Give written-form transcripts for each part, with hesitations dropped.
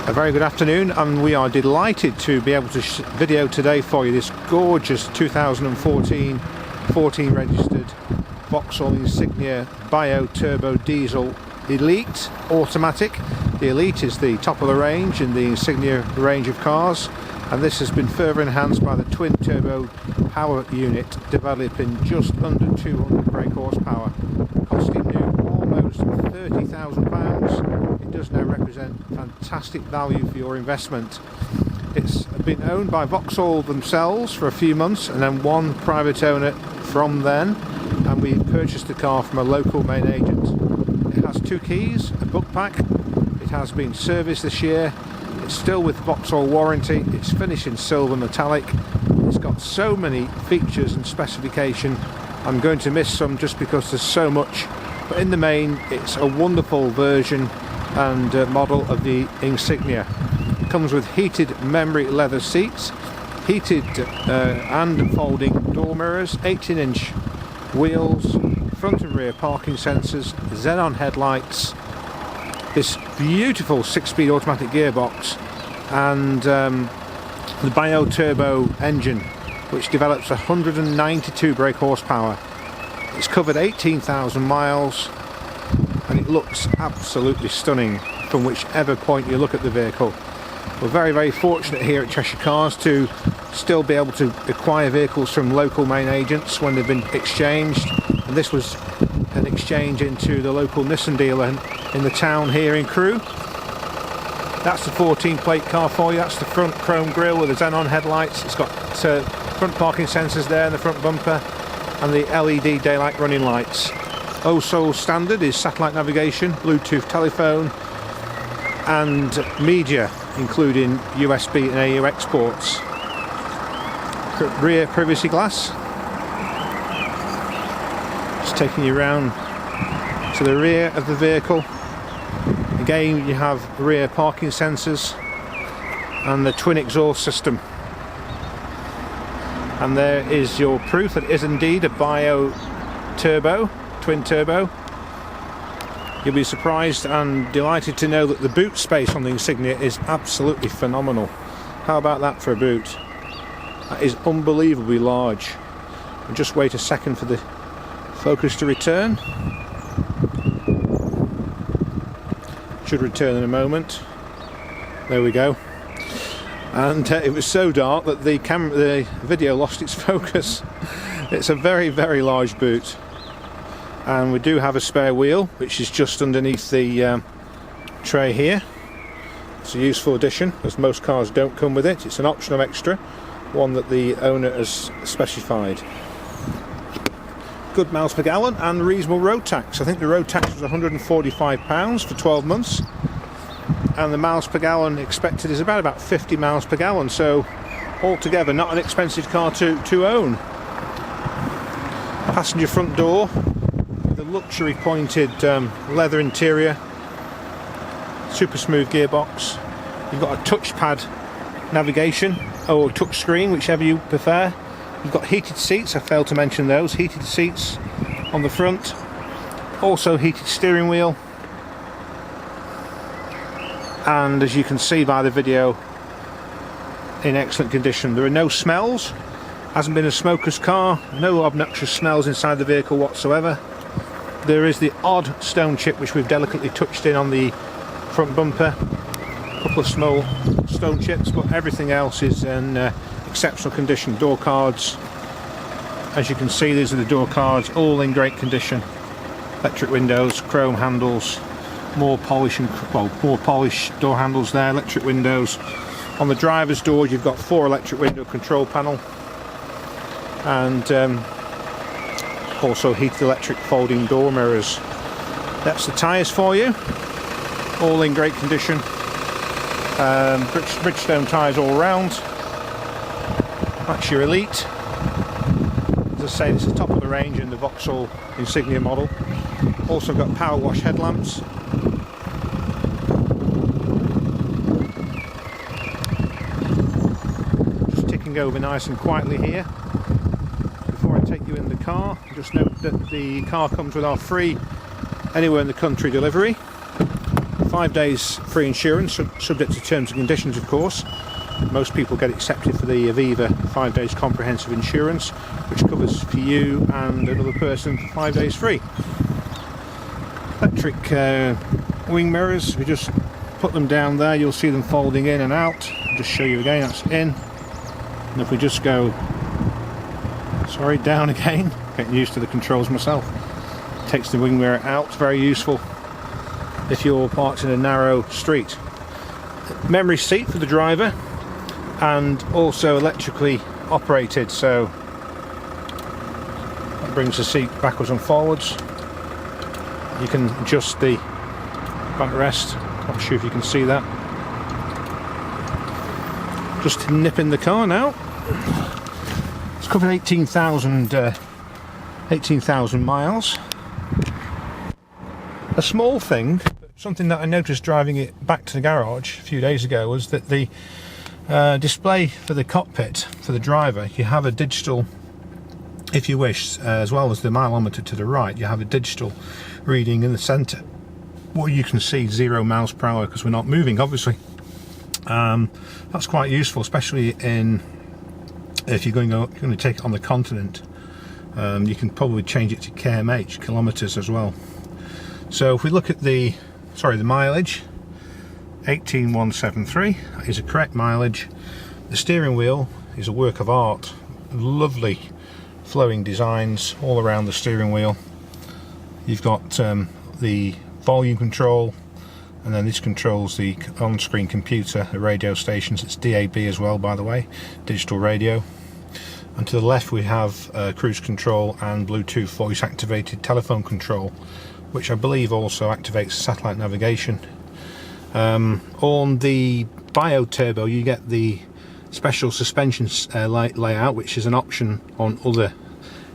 A very good afternoon, and we are delighted to be able to video today for you this gorgeous 2014 registered Vauxhall Insignia Bio Turbo Diesel Elite Automatic. The Elite is the top of the range in the Insignia range of cars, and this has been further enhanced by the twin turbo power unit developing just under 200 brake horsepower, costing new almost £30,000. It does now represent fantastic value for your investment. It's been owned by Vauxhall themselves for a few months, and then one private owner from then, and we purchased the car from a local main agent. It has 2 keys, a book pack. It has been serviced this year. It's still with Vauxhall warranty. It's finished in silver metallic. It's got so many features and specification. I'm going to miss some just because there's so much, but in the main it's a wonderful version and model of the Insignia. It comes with heated memory leather seats, heated and folding door mirrors, 18-inch wheels, front and rear parking sensors, xenon headlights, this beautiful 6-speed automatic gearbox, and the Bio Turbo engine, which develops 192 brake horsepower. It's covered 18,000 miles, and it looks absolutely stunning from whichever point you look at the vehicle. We're very fortunate here at Cheshire Cars to still be able to acquire vehicles from local main agents when they've been exchanged, and this was an exchange into the local Nissan dealer in the town here in Crewe. That's the 14 plate car for you. That's the front chrome grille with the xenon headlights. It's got front parking sensors there in the front bumper, and the LED daylight running lights. Also standard is satellite navigation, Bluetooth telephone, and media, including USB and AU exports. Rear privacy glass. Just taking you around to the rear of the vehicle. Again, you have rear parking sensors and the twin exhaust system. And there is your proof that it is indeed a Bio Turbo, twin turbo. You'll be surprised and delighted to know that the boot space on the Insignia is absolutely phenomenal. How about that for a boot? That is unbelievably large. And just wait a second for the focus to return. Should return in a moment. There we go. And it was so dark that the video lost its focus. It's a very large boot, and we do have a spare wheel which is just underneath the tray here. It's a useful addition, as most cars don't come with it. It's an optional extra, one that the owner has specified. Good miles per gallon and reasonable road tax. I think the road tax was £145 for 12 months, and the miles per gallon expected is about 50 miles per gallon, so altogether not an expensive car to own. Passenger front door, the luxury pointed leather interior, super smooth gearbox. You've got a touchpad navigation or touch screen, whichever you prefer. You've got heated seats, I failed to mention those, heated seats on the front, also heated steering wheel, and as you can see by the video, in excellent condition. There are no smells, hasn't been a smoker's car, no obnoxious smells inside the vehicle whatsoever. There is the odd stone chip which we've delicately touched in on the front bumper, a couple of small stone chips, but everything else is in exceptional condition. Door cards, as you can see, these are the door cards, all in great condition. Electric windows, chrome handles, more polished door handles there, electric windows. On the driver's door you've got 4 electric window control panel, and also heated electric folding door mirrors. That's the tyres for you, all in great condition. Bridgestone tyres all round. That's your Elite. As I say, this is top of the range in the Vauxhall Insignia model. Also got power wash headlamps. Just ticking over nice and quietly here. Before I take you in the car, just note that the car comes with our free anywhere in the country delivery. 5 days free insurance, subject to terms and conditions of course. Most people get accepted for the Aviva 5 days comprehensive insurance, which covers for you and another person for 5 days free. Electric wing mirrors, we just put them down there, you'll see them folding in and out. I'll just show you again, that's in. And if we just go, sorry, down again, getting used to the controls myself. Takes the wing mirror out, very useful if you're parked in a narrow street. Memory seat for the driver, and also electrically operated, so that brings the seat backwards and forwards. You can adjust the backrest, not sure if you can see that. Just nipping the car now. It's covered 18,000 miles. A small thing, something that I noticed driving it back to the garage a few days ago, was that the display for the cockpit for the driver, you have a digital, if you wish, as well as the mileometer to the right, you have a digital reading in the centre. What you can see 0 miles per hour because we're not moving, obviously. That's quite useful, especially if you're going to take it on the continent. You can probably change it to kmh, kilometres as well. So if we look at the mileage, 18,173 is a correct mileage. The steering wheel is a work of art, lovely flowing designs all around the steering wheel. You've got the volume control, and then this controls the on-screen computer, the radio stations. It's DAB as well, by the way, digital radio. And to the left we have cruise control and Bluetooth voice activated telephone control, which I believe also activates satellite navigation. On the Bio Turbo you get the special suspension layout, which is an option on other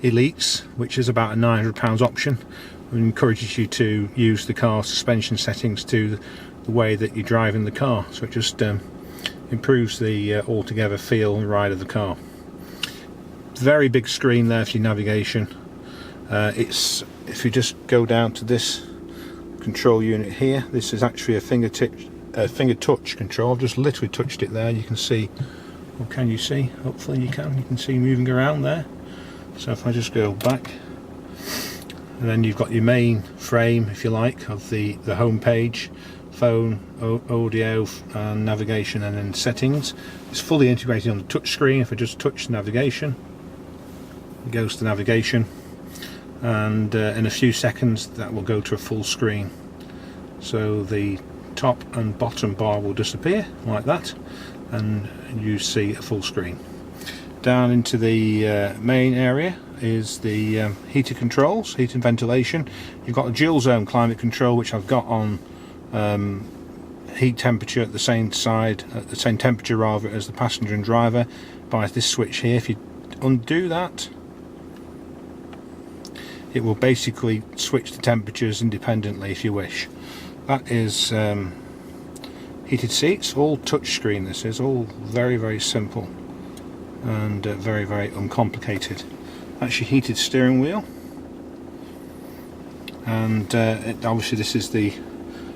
Elites, which is about a £900 option, and encourages you to use the car suspension settings to the way that you drive in the car, so it just improves the altogether feel and ride of the car. Very big screen there for your navigation. If you just go down to this control unit here, this is actually a finger touch control. I've just literally touched it there. You can see, or can you see? Hopefully you can see moving around there. So if I just go back, and then you've got your main frame, if you like, of the home page, phone, audio and navigation, and then settings. It's fully integrated on the touch screen. If I just touch the navigation, it goes to navigation, and in a few seconds that will go to a full screen. So the top and bottom bar will disappear like that, and you see a full screen. Down into the main area is the heater controls, heat and ventilation. You've got a dual zone climate control, which I've got on heat temperature at the same side, at the same temperature rather, as the passenger and driver by this switch here. If you undo that, it will basically switch the temperatures independently if you wish. That is heated seats, all touch screen. This is all very, very simple and very, very uncomplicated. That's your heated steering wheel, and obviously this is the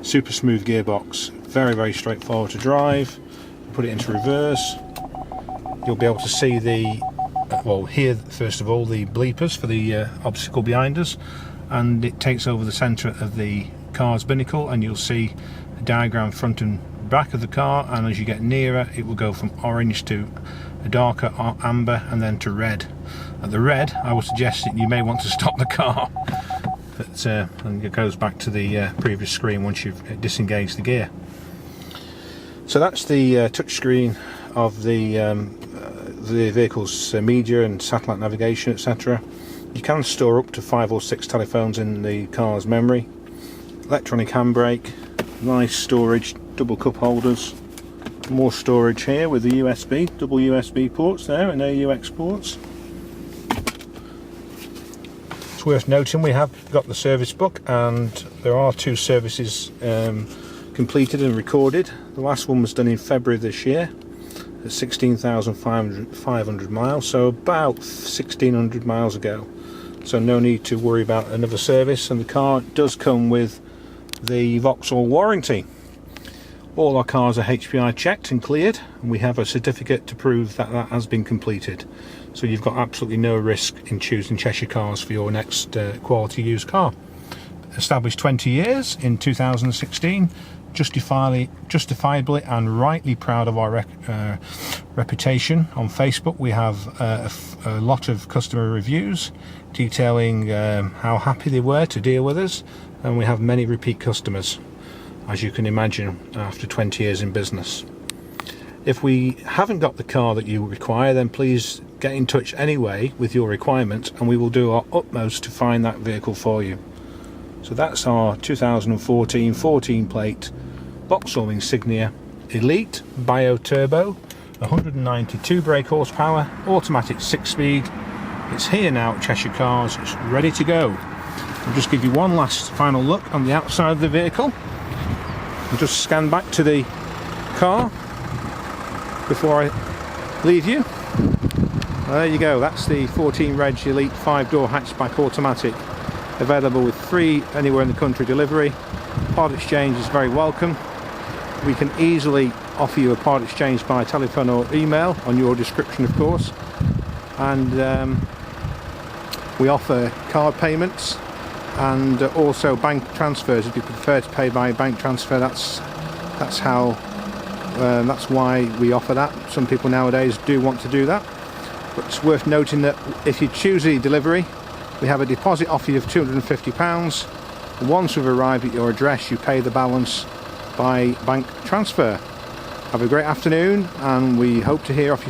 super smooth gearbox. Very, very straightforward to drive. Put it into reverse, you'll be able to see the well, here first of all the bleepers for the obstacle behind us, and it takes over the centre of the car's binnacle, and you'll see a diagram front and back of the car, and as you get nearer it will go from orange to a darker amber and then to red. At the red I would suggest that you may want to stop the car, but and it goes back to the previous screen once you've disengaged the gear. So that's the touch screen of the vehicle's media and satellite navigation, etc. You can store up to 5 or 6 telephones in the car's memory. Electronic handbrake, nice storage, double cup holders, more storage here with the USB, double USB ports there and AUX ports. It's worth noting we have got the service book, and there are 2 services completed and recorded. The last one was done in February this year at 16,500 miles, so about 1,600 miles ago. So no need to worry about another service, and the car does come with the Vauxhall warranty. All our cars are HPI checked and cleared, and we have a certificate to prove that that has been completed. So you've got absolutely no risk in choosing Cheshire cars for your next quality used car. Established 20 years in 2016, justifiably and rightly proud of our reputation. On Facebook we have a lot of customer reviews detailing how happy they were to deal with us, and we have many repeat customers, as you can imagine, after 20 years in business. If we haven't got the car that you require, then please get in touch anyway with your requirements, and we will do our utmost to find that vehicle for you. So that's our 2014 14 plate Vauxhall Insignia Elite Bio Turbo, 192 brake horsepower, automatic 6-speed. It's here now at Cheshire Cars, it's ready to go. I'll just give you one last final look on the outside of the vehicle. I'll just scan back to the car before I leave you. There you go, that's the 14 Reg Elite 5-door hatchback automatic, available with free anywhere in the country delivery. Part exchange is very welcome. We can easily offer you a part exchange by telephone or email on your description, of course, and we offer card payments and also bank transfers. If you prefer to pay by bank transfer, that's why we offer that. Some people nowadays do want to do that, but it's worth noting that if you choose the delivery, we have a deposit offer of £250. Once we've arrived at your address, you pay the balance by bank transfer. Have a great afternoon, and we hope to hear off you